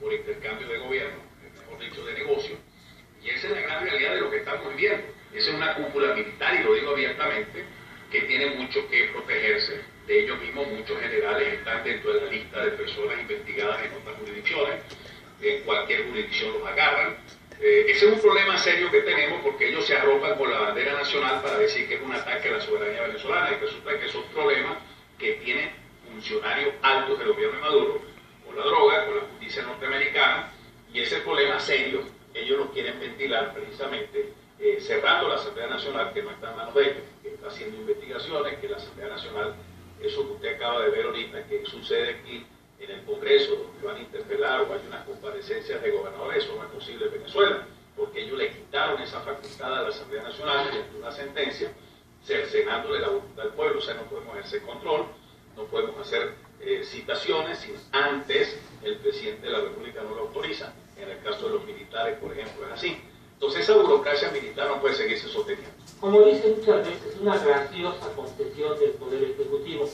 por intercambio de gobierno, mejor dicho, de negocio, y esa es la gran realidad de lo que estamos viviendo. Esa es una cúpula militar, y lo digo abiertamente, que tiene mucho que protegerse. De ellos mismos, muchos generales están dentro de la lista de personas investigadas en otras jurisdicciones. En cualquier jurisdicción los agarran. Ese es un problema serio que tenemos, porque ellos se arropan con la bandera nacional para decir que es un ataque a la soberanía venezolana, y resulta que es un problema que tienen funcionarios altos del gobierno de Maduro, con la droga, con la justicia norteamericana, y ese problema serio ellos lo quieren ventilar precisamente cerrando la Asamblea Nacional, que no está en manos de ellos, que está haciendo investigaciones, que la Asamblea Nacional, eso que usted acaba de ver ahorita, que sucede aquí en el Congreso, donde van a interpelar o hay unas comparecencias de gobernadores, eso no es posible en Venezuela, porque ellos le quitaron esa facultad a la Asamblea Nacional mediante una sentencia, cercenándole la voluntad del pueblo. O sea, no podemos ejercer control, no podemos hacer citaciones sin antes el presidente de la República no lo autoriza. En el caso de los militares, por ejemplo, es así. Entonces esa burocracia militar no puede seguirse sosteniendo. Como dice muchas veces, una graciosa concesión del Poder Ejecutivo.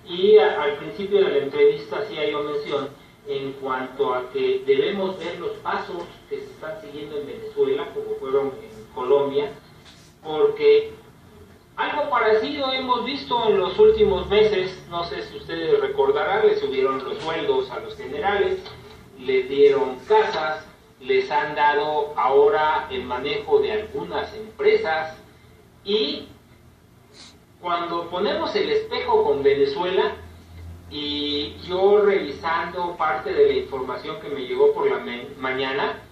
Y al principio de la entrevista hacía yo mención en cuanto a que debemos ver los pasos que se están siguiendo en Venezuela, como fueron en Colombia, porque algo parecido hemos visto en los últimos meses. No sé si ustedes recordarán, les subieron los sueldos a los generales, les dieron casas, les han dado ahora el manejo de algunas empresas, y cuando ponemos el espejo con Venezuela, y yo revisando parte de la información que me llegó por la mañana,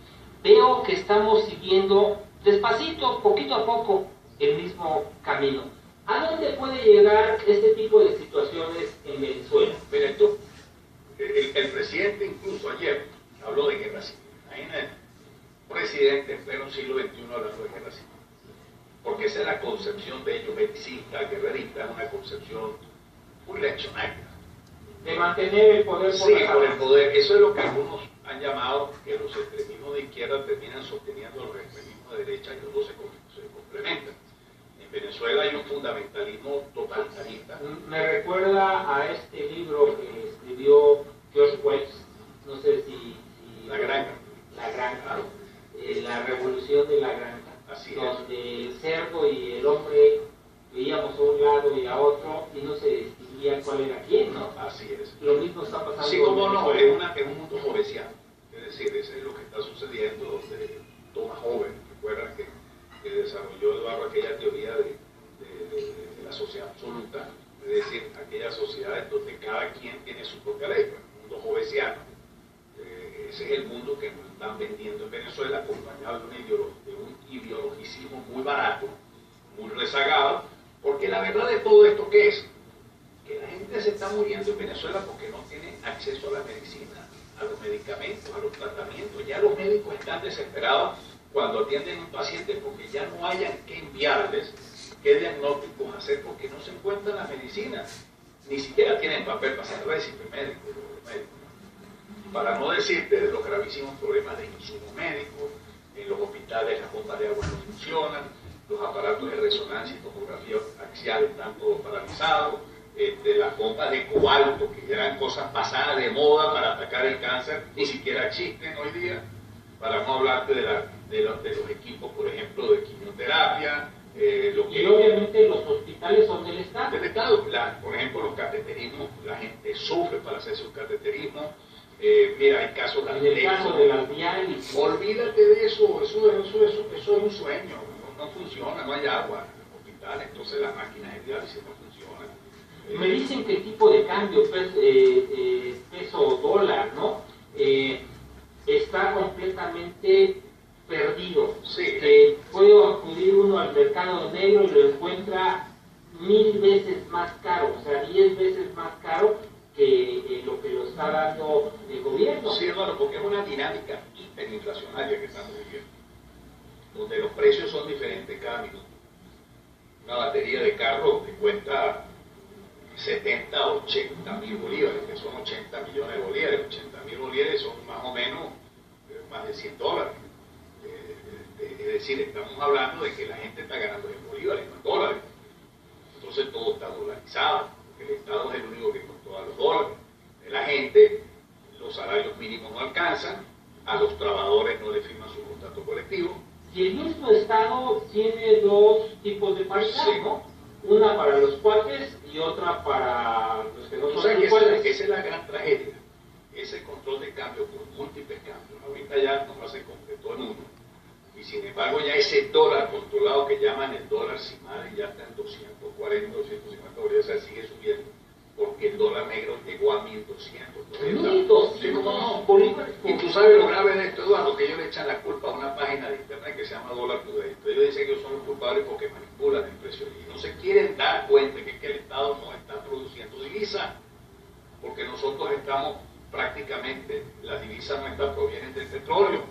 veo que estamos siguiendo despacito, poquito a poco, el mismo camino. ¿A dónde puede llegar este tipo de situaciones en Venezuela? Mira, esto, el presidente incluso ayer habló de guerra civil. Imagínate, un presidente en pleno siglo XXI hablando de guerra civil. Porque esa es la concepción de ellos, belicista, guerrerista, una concepción muy reaccionaria. De mantener el poder por sí, por el poder. Eso es lo que algunos han llamado que los extremismos de izquierda terminan sosteniendo los extremismos de derecha, y los dos se complementan. En Venezuela hay un fundamentalismo totalitarista. Me recuerda a este libro que escribió George Wells, no sé si La Granja. La Granja, la revolución de la granja. Así donde el cerdo y el hombre veíamos a un lado y a otro y no se distinguía cuál era quién, ¿no? Así es. Lo mismo está pasando. Sí, como no, es un mundo jovesiano. Es decir, ese es lo que está sucediendo, donde Thomas Hobbes, recuerdan que desarrolló Eduardo aquella teoría de la sociedad absoluta, es decir, aquellas sociedades donde cada quien tiene su propia ley, un mundo jovesiano. Ese es el mundo que nos están vendiendo en Venezuela, acompañado de un ideologicismo muy barato, muy rezagado, porque la verdad de todo esto, ¿qué es? Que la gente se está muriendo en Venezuela porque no tiene acceso a la medicina, a los medicamentos, a los tratamientos. Ya los médicos están desesperados cuando atienden a un paciente porque ya no hayan que enviarles qué diagnósticos hacer, porque no se encuentran las medicinas. Ni siquiera tienen papel para hacer récipe médico. Para no decirte de los gravísimos problemas de insumos médicos, en los hospitales las bombas de agua no funcionan, los aparatos de resonancia y tomografía axial están todos paralizados, las bombas de cobalto, que eran cosas pasadas de moda para atacar el cáncer, ni siquiera existen hoy día, para no hablarte de los equipos, por ejemplo, de quimioterapia. Y obviamente los hospitales son del Estado. Del Estado, por ejemplo, los cateterismos, la gente sufre para hacerse un cateterismo. Mira, hay casos en el caso de las diálisis. Olvídate de eso, eso es un sueño, no funciona, no hay agua en los hospitales, entonces las máquinas de diálisis no funcionan. Me dicen que el tipo de cambio, peso dólar, ¿no? Está completamente perdido. Sí. Puede acudir uno al mercado negro y lo encuentra 1000 veces más caro, o sea, 10 veces más caro que lo que lo está dando el gobierno. Sí, hermano, porque es una dinámica hiperinflacionaria que estamos viviendo, donde los precios son diferentes cada minuto. Una batería de carro te cuesta 70 o 80 mil bolívares, que son 80 millones de bolívares. 80 mil bolívares son más o menos más de $100. Es decir, estamos hablando de que la gente está ganando en bolívares, no en dólares. Entonces todo está dolarizado, porque el Estado es el único que controla los dólares. La gente, los salarios mínimos no alcanzan, a los trabajadores no les firman su contrato colectivo. Y el mismo Estado tiene dos tipos de paridad, sí, ¿no? Una para los cuates y otra para los que no son cuates. Esa es la gran tragedia, ese control de cambio por múltiples cambios. Ahorita ya no se completó el mundo. Y sin embargo ya ese dólar controlado que llaman el dólar CIMAD ya está en 240, 250 dólares, o sea, sigue subiendo. Porque el dólar negro llegó a 1.200. 1.200. Y tú sabes lo grave de esto, Eduardo, que ellos le echan la culpa a una página de internet que se llama Dólar Today. Ellos dicen que ellos son los culpables porque manipulan el precio. Y no se quieren dar cuenta que el Estado no está produciendo divisa. Porque nosotros estamos prácticamente, las divisas nuestras provienen del petróleo.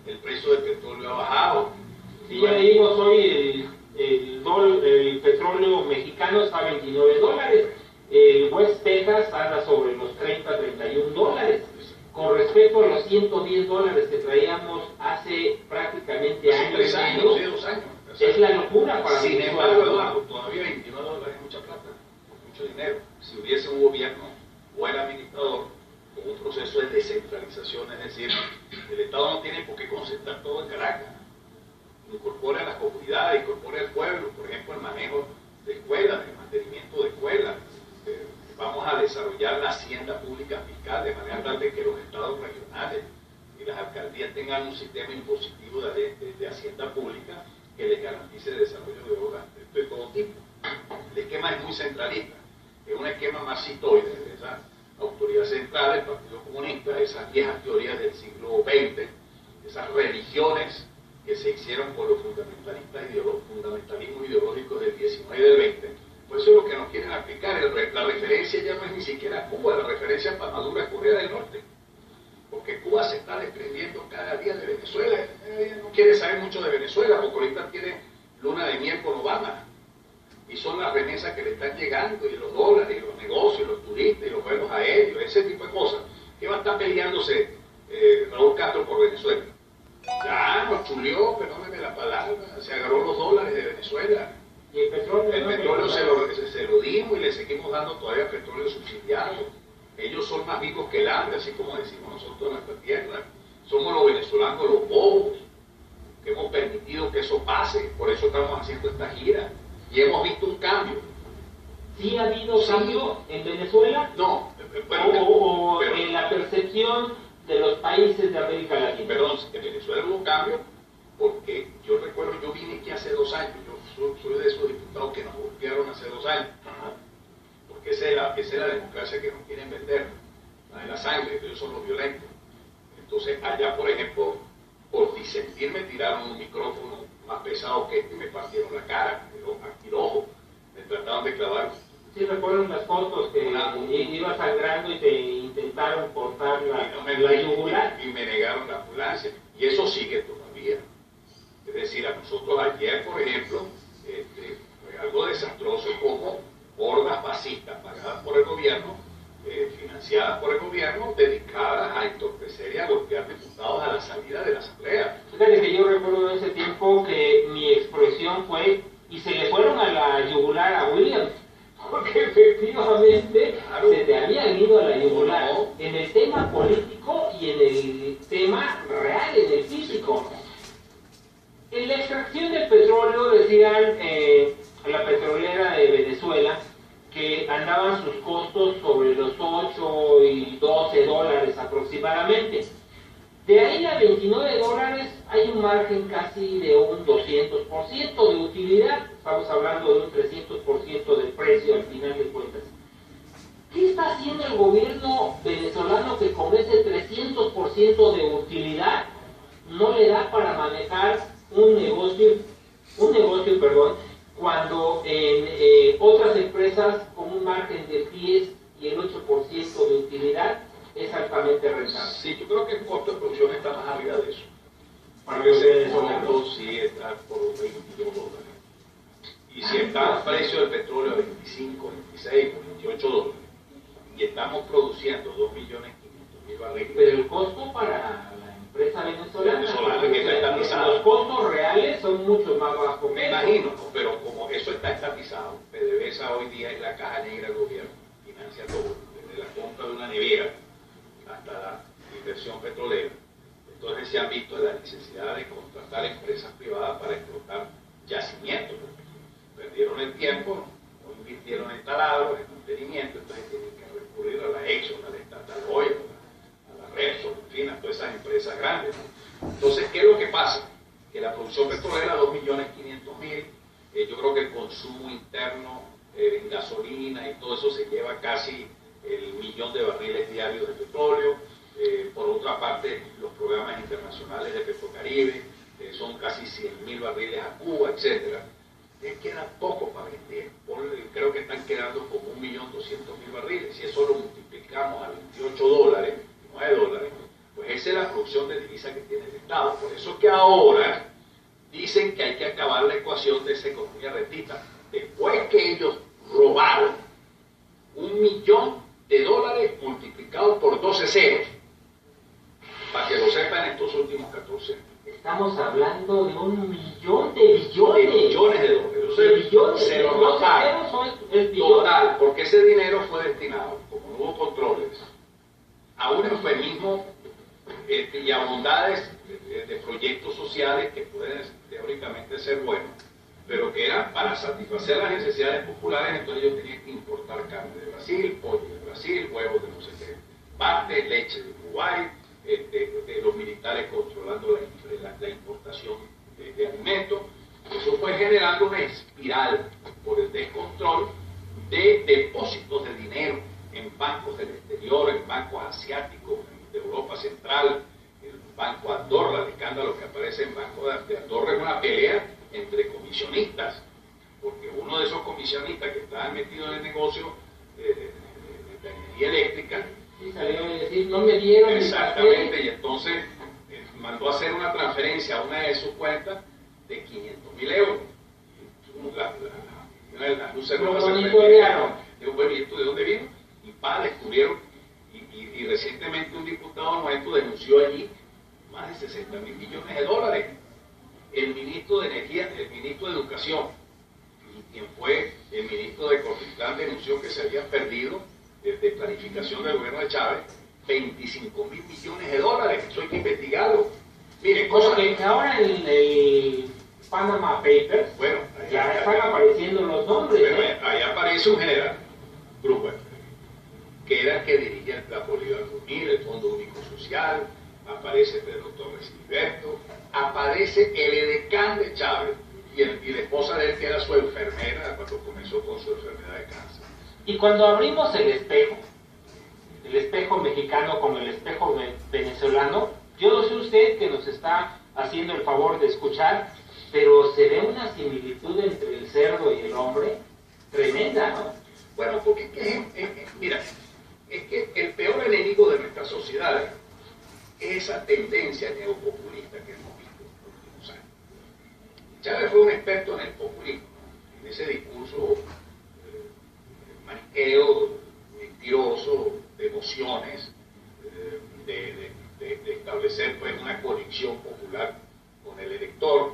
El precio del petróleo ha bajado. Y ya vimos hoy el petróleo mexicano está a 29 dólares. El West Texas anda sobre los 30, 31 dólares. Con respecto a los 110 dólares que traíamos hace prácticamente años. 3 años, 2 años. Es la locura para Sin embargo, Eduardo, todavía 29 dólares es mucha plata, mucho dinero. Si hubiese un gobierno buen administrador, con un proceso de descentralización, es decir, el Estado no tiene por qué concentrar todo en Caracas. Incorpore a las comunidades, incorpore al pueblo, por ejemplo, el manejo de escuelas, el mantenimiento de escuelas. Vamos a desarrollar la hacienda pública fiscal de manera tal de que los estados regionales y las alcaldías tengan un sistema impositivo de hacienda pública que les garantice el desarrollo de obras de todo tipo. El esquema es muy centralista, es un esquema marxistoide de esa autoridad central, el Partido Comunista, esas viejas teorías del siglo XX, esas religiones que se hicieron por los fundamentalismos ideológicos del XIX y del XX. Pues eso es lo que nos quieren aplicar. La referencia ya no es ni siquiera Cuba, la referencia para Maduro es Corea del Norte. Porque Cuba se está desprendiendo cada día de Venezuela. No quiere saber mucho de Venezuela, porque ahorita tiene luna de miel con Obama. Y son las remesas que le están llegando, y los dólares, y los negocios, y los turistas, y los vuelos aéreos, ese tipo de cosas. ¿Qué va a estar peleándose Raúl Castro por Venezuela? Ya nos chuleó, perdóneme la palabra, se agarró los dólares de Venezuela. Y el petróleo se lo dimos y le seguimos dando todavía petróleo subsidiado. Ellos son más ricos que el hambre, así como decimos nosotros en nuestra tierra. Somos los venezolanos los bobos, que hemos permitido que eso pase. Por eso estamos haciendo esta gira. Y hemos visto un cambio. ¿Sí ha habido cambio en Venezuela? No. Pero en la percepción de los países de América Latina. Perdón, en Venezuela hubo cambio porque yo recuerdo, yo vine aquí hace 2 años. Soy de esos diputados que nos golpearon hace 2 años, porque esa es la democracia que nos quieren vender, la de la sangre, que ellos son los violentos. Entonces allá, por ejemplo, por disentir me tiraron un micrófono más pesado que este y me partieron la cara, aquí el ojo, me trataron de clavar. Sí, recuerdo las fotos que iba sangrando y te intentaron cortar la yugular. Y me negaron la ambulancia, y eso sigue todavía. Es decir, a nosotros ayer, por ejemplo, fue algo desastroso como hordas fascistas pagadas por el gobierno, financiadas por el gobierno, dedicadas a entorpecer y a golpear diputados a la salida de la asamblea. Fíjate que yo recuerdo en ese tiempo que mi expresión fue, y se le fueron a la yugular a Williams, porque efectivamente claro, se te habían ido a la yugular en el tema político y en el tema real, en el físico. En la extracción del petróleo, decían la petrolera de Venezuela, que andaban sus costos sobre los 8 y 12 dólares aproximadamente. De ahí a 29 dólares hay un margen casi de un 200% de utilidad. Estamos hablando de un 300% del precio al final de cuentas. ¿Qué está haciendo el gobierno venezolano que con ese 300% de utilidad no le da para manejar un negocio, cuando en otras empresas con un margen del 10 y el 8% de utilidad es altamente rentable? Sí, yo creo que el costo de producción está más arriba de eso. Para los venezolanos sí está por los 22 dólares. Y si está el precio del petróleo a 25, 26, 28 dólares, y estamos produciendo 2.500.000 barriles. Pero el costo para la empresa venezolana que está estatizado. Los costos reales son mucho más bajos. Me imagino, pero como eso está estatizado, PDVSA hoy día es la caja negra del gobierno, financia todo, desde la compra de una nevera hasta la inversión petrolera. entonces se han visto la necesidad de contratar empresas privadas para explotar yacimientos, porque perdieron el tiempo, no invirtieron en taladros, en mantenimiento, entonces tienen que recurrir a la Exxon, a la Estatal Oil, a la Repsol, en fin, a todas esas empresas grandes, ¿no? Entonces, ¿qué es lo que pasa? Que la producción petrolera, 2.500.000, yo creo que el consumo interno en gasolina y todo eso se lleva casi el 1.000.000 de barriles diarios de petróleo. Por otra parte, los programas internacionales de Petrocaribe son casi 100.000 barriles a Cuba, etc. Queda poco para vender. Creo que están quedando como 1.200.000 barriles. Si eso lo multiplicamos a $28, $9, pues esa es la producción de divisa que tiene el Estado. Por eso es que ahora dicen que hay que acabar la ecuación de esa economía rentista. Después que ellos robaron $1.000.000 multiplicado por 12 ceros, para que lo sepan estos últimos 14 años. Estamos hablando de 1.000.000 de billones. De billones de dólares. De billones. Se lo robaron. Total, porque ese dinero fue destinado, como no hubo controles, a un eufemismo y a bondades de proyectos sociales que pueden teóricamente ser buenos, pero que eran para satisfacer las necesidades populares. Entonces ellos tenían que importar carne de Brasil, pollo de Brasil, huevos de no sé qué parte, leche de Uruguay, de los militares controlando la importación de alimentos. Eso fue generando una espiral por el descontrol de depósitos de dinero en bancos del exterior, en bancos asiáticos, de Europa Central, el Banco Andorra, el escándalo que aparece en Banco de Andorra es una pelea entre comisionistas, porque uno de esos comisionistas que estaban metidos en el negocio de energía eléctrica, y salió a decir, no me dieron. Exactamente, y entonces mandó a hacer una transferencia a una de sus cuentas de 500.000 euros. La luz se nos digo, bueno, ¿y esto de dónde vino? Y descubrieron, y recientemente un diputado nuestro denunció allí más de 60.000 millones de dólares. El ministro de Energía, el ministro de Educación, y quien fue el ministro de Cotitlán, denunció que se habían perdido de planificación del gobierno de Chávez 25.000 millones de dólares. Eso hay que investigarlo. Miren, cosa que ahora en el Panama Papers, bueno, ya están apareciendo los nombres. Bueno, ahí aparece un general, Grupo, que era el que dirigía el Plan Bolívar 2000, el Fondo Único Social, aparece Pedro Torres Gilberto, aparece el edecán de Chávez y la esposa de él, que era su enfermera cuando comenzó con su enfermedad de cáncer. Y cuando abrimos el espejo mexicano con el espejo venezolano, yo no sé usted que nos está haciendo el favor de escuchar, pero se ve una similitud entre el cerdo y el hombre tremenda, ¿no? Bueno, porque mira, es que el peor enemigo de nuestra sociedad es esa tendencia neopopulista que hemos visto en los últimos años. Chávez fue un experto en el populismo, en ese discurso maniqueo, mentiroso, de emociones, de establecer pues una conexión popular con el elector,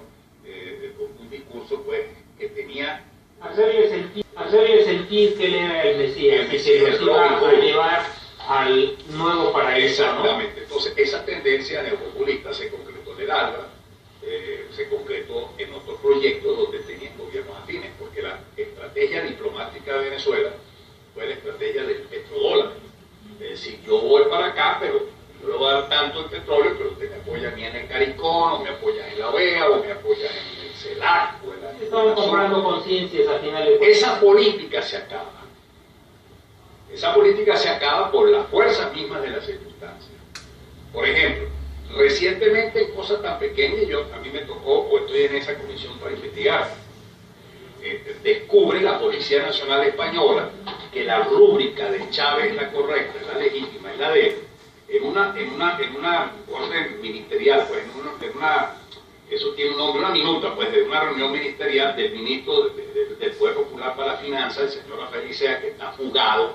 un discurso pues que tenía hacerle sentir que él era el Mesías, que se los iba a llevar al nuevo paraíso. Exactamente. ¿no? Entonces esa tendencia neopopulista se concretó en el ALBA, se concretó en otros proyectos donde tenían gobiernos afines, porque la estrategia diplomática de Venezuela fue la estrategia del petrodólar. Es decir, yo voy para acá, pero yo le voy a dar tanto el petróleo, pero usted me apoya a mí en el CARICOM, o me apoya en la OEA, o me apoya en el CELAC. Estaban comprando conciencias al final de cuentas. Esa política se acaba. Esa política se acaba por las fuerzas mismas de las circunstancias. Por ejemplo, recientemente, en cosas tan pequeñas, a mí me tocó, o estoy en esa comisión para investigar, descubre la Policía Nacional Española que la rúbrica de Chávez es la correcta, es la legítima, es la de él, en una orden ministerial, pues eso tiene un nombre, una minuta, pues de una reunión ministerial del ministro del Poder Popular para la Finanza, el señor Rafael Licea, que está fugado,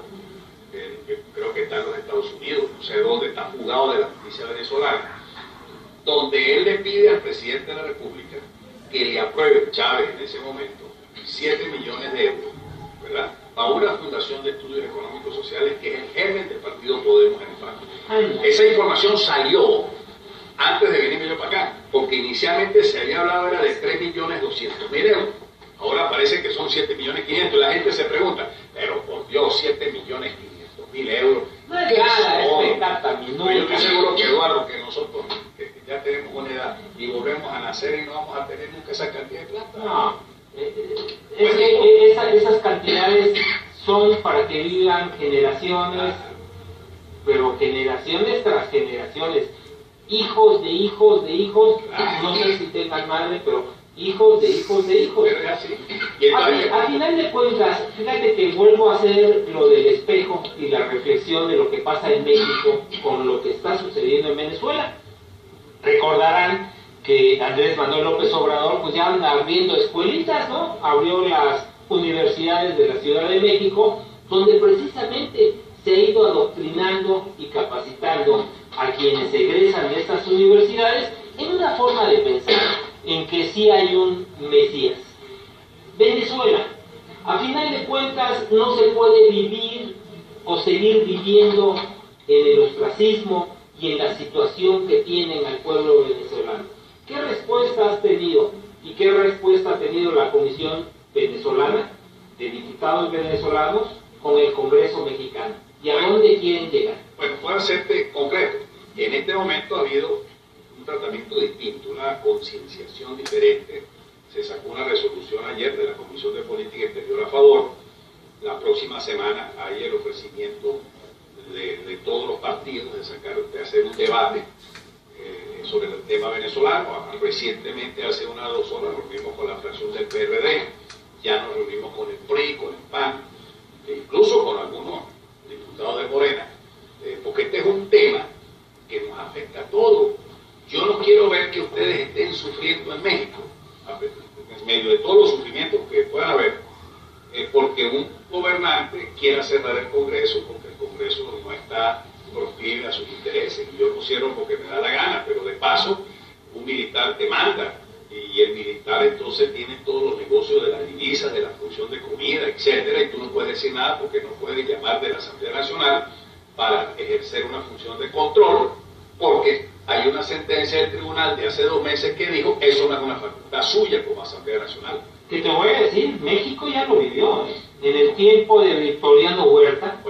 creo que está en los Estados Unidos, no sé dónde, está fugado de la justicia venezolana, donde él le pide al presidente de la República que le apruebe, Chávez en ese momento, 7 millones de euros, ¿verdad?, para una fundación de estudios económicos sociales que es el germen del partido Podemos en España. Esa información salió antes de venirme yo para acá, porque inicialmente se había hablado era de 3.200.000 euros. Ahora parece que son 7.500.000. La gente se pregunta, pero por Dios, 7.500.000 euros. No es nada, es espectáculo. Pero yo estoy seguro que Eduardo, que nosotros que ya tenemos una edad y volvemos a nacer y no vamos a tener nunca esa cantidad de plata. No, esas cantidades son para que vivan generaciones, pero generaciones tras generaciones, hijos de hijos de hijos, no sé si tengan madre, pero hijos de hijos de hijos. Pero es así. Y a final de cuentas, fíjate que vuelvo a hacer lo del espejo y la reflexión de lo que pasa en México con lo que está sucediendo en Venezuela. Recordarán que Andrés Manuel López Obrador pues ya anda abriendo escuelitas, ¿no? Abrió las universidades de la Ciudad de México, donde precisamente se ha ido adoctrinando y capacitando a quienes egresan de estas universidades en una forma de pensar en que sí hay un Mesías. Venezuela, a final de cuentas, no se puede vivir o seguir viviendo en el ostracismo y en la situación que tienen al pueblo venezolano. ¿Qué respuesta has tenido y qué respuesta ha tenido la Comisión Venezolana de Diputados Venezolanos con el Congreso Mexicano? ¿Y a dónde quieren llegar? Bueno, puedo hacerte concreto. En este momento ha habido un tratamiento distinto, una concienciación diferente. Se sacó una resolución ayer de la Comisión de Política Exterior a favor. La próxima semana hay el ofrecimiento de todos los partidos de hacer un debate sobre el tema venezolano. Recientemente, hace unas 2 horas, nos reunimos con la fracción del PRD, ya nos reunimos con el PRI, con el PAN, e incluso con algunos diputados de Morena, porque este es un tema que nos afecta a todos. Yo no quiero ver que ustedes estén sufriendo en México, en medio de todos los sufrimientos que puedan haber, porque un gobernante quiera cerrar el Congreso, porque el Congreso no está proclive a sus intereses, y yo lo cierro porque me da la gana, pero de paso, un militar te manda, y el militar entonces tiene todos los negocios de las divisas, de la producción de comida, etcétera, y tú no puedes decir nada porque no puedes llamar de la Asamblea Nacional para ejercer una función de control, porque hay una sentencia del tribunal de hace 2 meses que dijo eso no es una facultad suya como Asamblea Nacional. Que te voy a decir, México ya lo vivió, en el tiempo de Victoriano Huerta,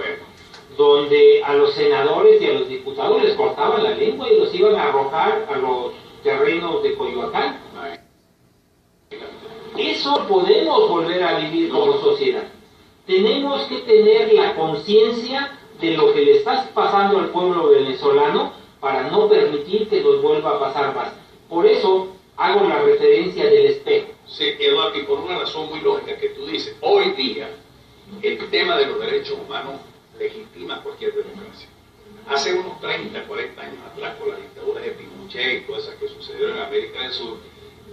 donde a los senadores y a los diputados les cortaban la lengua y los iban a arrojar a los terrenos de Coyoacán. Eso podemos volver a vivir como sociedad. Tenemos que tener la conciencia de lo que le está pasando al pueblo venezolano para no permitir que nos vuelva a pasar más. Por eso hago la referencia del espejo. Sí, Eduardo, y por una razón muy lógica que tú dices, hoy día el tema de los derechos humanos legitima cualquier democracia. Hace unos 30, 40 años atrás, con las dictaduras de Pinochet y todas esas que sucedieron en América del Sur,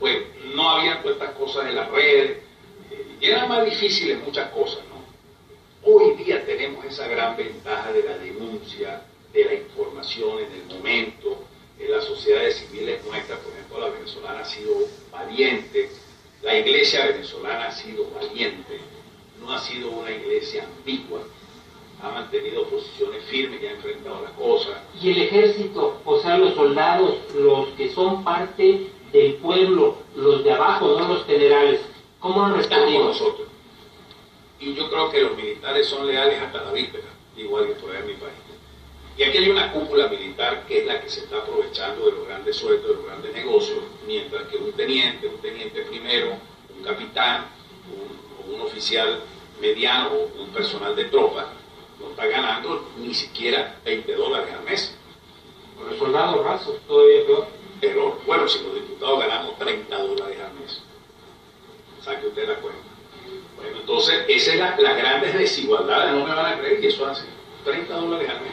pues no había todas estas cosas en las redes, y era más difícil en muchas cosas, ¿no? Hoy día tenemos esa gran ventaja de la denuncia, de la información en el momento. Las sociedades civiles nuestras, por ejemplo, la venezolana ha sido valiente, la iglesia venezolana ha sido valiente, no ha sido una iglesia ambigua, ha mantenido posiciones firmes y ha enfrentado las cosas. Y el ejército, o sea, los soldados, los que son parte del pueblo, los de abajo, no los generales, ¿cómo han respondido? Nosotros. Y yo creo que los militares son leales hasta la víspera, igual que fuera de mi país. Y aquí hay una cúpula militar que es la que se está aprovechando de los grandes sueldos, de los grandes negocios, mientras que un teniente primero, un capitán, un oficial mediano o un personal de tropa no está ganando ni siquiera $20 al mes. Con los soldados rasos, todavía peor. Pero bueno, si los diputados ganamos $30 al mes, saque usted la cuenta. Bueno, entonces esa es las grandes desigualdades, no me van a creer que eso hace $30 al mes.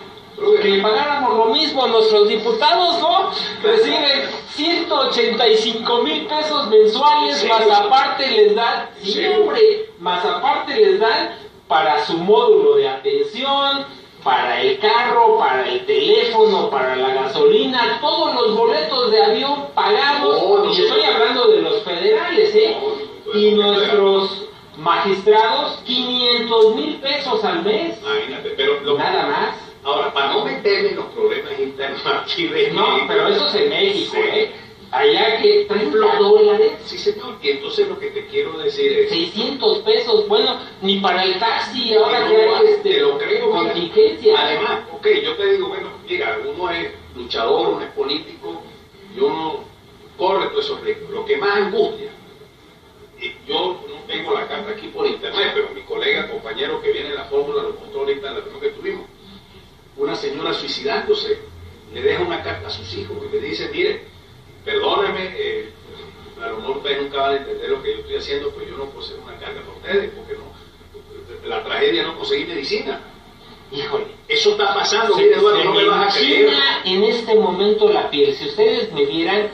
Que pagáramos lo mismo a nuestros diputados, ¿no? Reciben 185,000 pesos mensuales, sí, más aparte les dan, sí, hombre, más aparte les dan para su módulo de atención, para el carro, para el teléfono, para la gasolina, todos los boletos de avión pagados, y estoy hablando de los federales, y nuestros magistrados, 500,000 pesos al mes, imagínate, pero nada más. Ahora, para no meterme en los problemas internos aquí de No, pero eso es en México, sí. Allá que $30. Sí, señor. Y entonces lo que te quiero decir es... 600 pesos, bueno, ni para el taxi, ahora no, que hay te lo creo, contingencia. Además, ok, yo te digo, bueno, mira, uno es luchador, uno es político, y uno corre todos esos riesgos. Lo que más angustia, yo no tengo la carta aquí por internet, pero mi colega, compañero que viene en la fórmula, lo mostró ahorita en la reunión que tuvimos, una señora suicidándose, le deja una carta a sus hijos y le dice, mire, perdóneme, a lo mejor ustedes nunca van a entender lo que yo estoy haciendo, pues yo no puedo ser una carga para ustedes, porque no, la tragedia no conseguir medicina. Híjole, eso está pasando, mire Eduardo, no me vas a creer. En este momento la piel, si ustedes me vieran,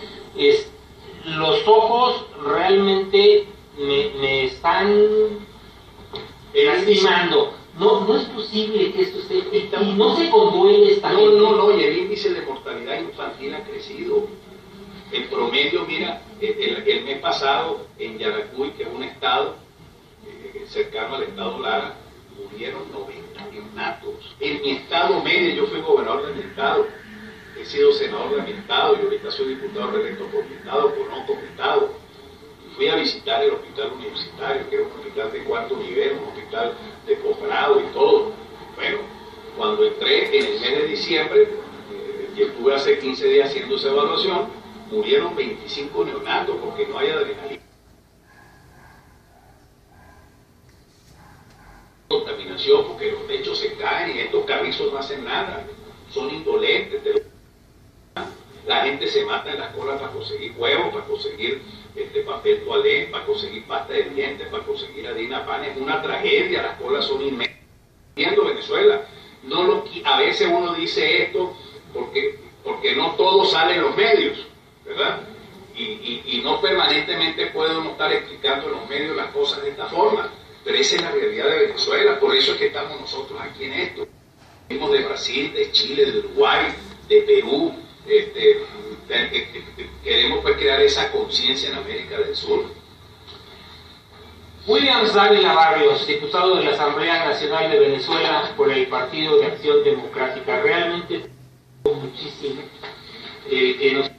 los ojos realmente me están lastimando. No es posible que esto esté, y no se conduele esta gente. No, y el índice de mortalidad infantil ha crecido. En promedio, mira, el mes pasado en Yaracuy, que es un estado cercano al estado Lara, murieron 90 neonatos. En mi estado medio, yo fui gobernador de mi estado, he sido senador de mi estado y ahorita soy diputado reelecto por mi estado, conozco mi estado. Fui a visitar el hospital universitario, que es un hospital de 4 niveles, un hospital de posgrado y todo. Bueno, cuando entré en el mes de diciembre, y estuve hace 15 días haciendo esa evaluación, murieron 25 neonatos porque no hay adrenalina. Contaminación porque los techos se caen y estos carrizos no hacen nada, son indolentes. La gente se mata en las colas para conseguir huevos, para conseguir papel toalé, para conseguir pasta de dientes, para conseguir harina pan. Es una tragedia, las colas son inmensas. Viendo Venezuela, a veces uno dice esto porque no todo sale en los medios, ¿verdad? Y no permanentemente puede uno estar explicando en los medios las cosas de esta forma, pero esa es la realidad de Venezuela, por eso es que estamos nosotros aquí en esto. Venimos de Brasil, de Chile, de Uruguay, de Perú, queremos pues crear esa conciencia en América del Sur. Williams Dávila Barrios, diputado de la Asamblea Nacional de Venezuela por el Partido de Acción Democrática, realmente muchísimo que nos